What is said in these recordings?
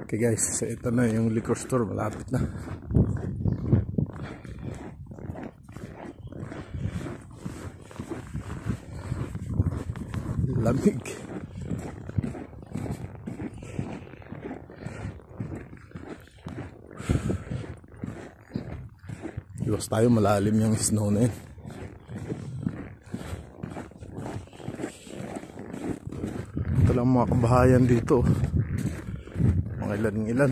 Okay guys, so ito na yung liquor store, malapit na. Lamig. Iwas tayo, malalim yung snow na yun. Ito lang mga kabahayan dito. Mga ilan.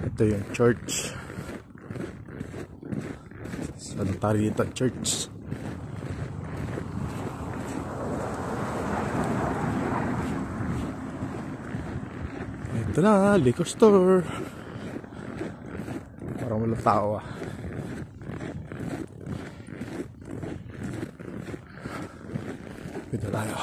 Ito yung church, Santa Rita Church. Ito na, liquor store. Parang walang tao ah. Ito tayo.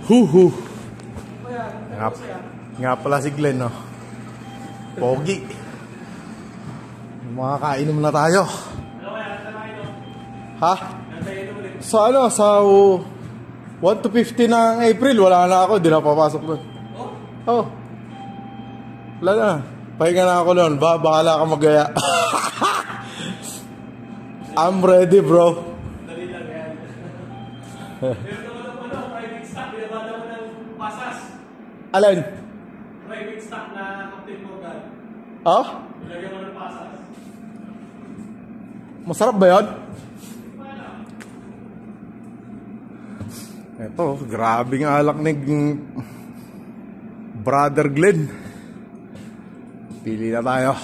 Huhu. Nga pala si Glenn, no? Pogi. Makakainom na tayo. Ha? Sa ano? Sa 1 to 15 ng April, wala na ako. Di na papasok doon. Oh. Wala na. Pahinga na ako doon. Bahala ka magaya. I'm ready, bro. Dali lang yan. Meron naman ako, private stock. Binabada mo ng pasas. Alin? Private stock na Captain Morgan. Oh? Nilagyan mo ng pasas. Masarap ba yun? Ito, grabing alak ni Brother Glenn. Pili na tayo.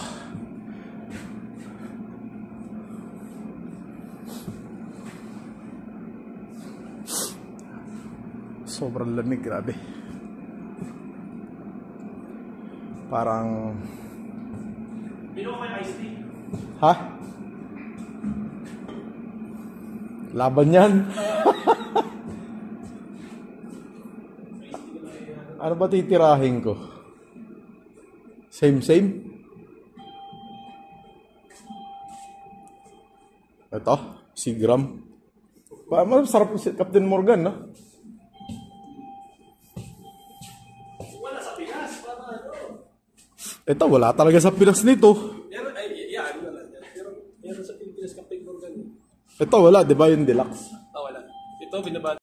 Sobrang lamig, grabe. Parang Bino ko yung iced tea. ha? Laban yan. Ano ba titirahin ko? Same? Ito, si Gram. Masarap si Captain Morgan, no? Wala sa Pinas. Ito, wala talaga sa Pinas nito. Meron, yan. Meron sa Pilipinas Captain Morgan. Ito, wala, di ba yung deluxe? Wala. Ito, binabada.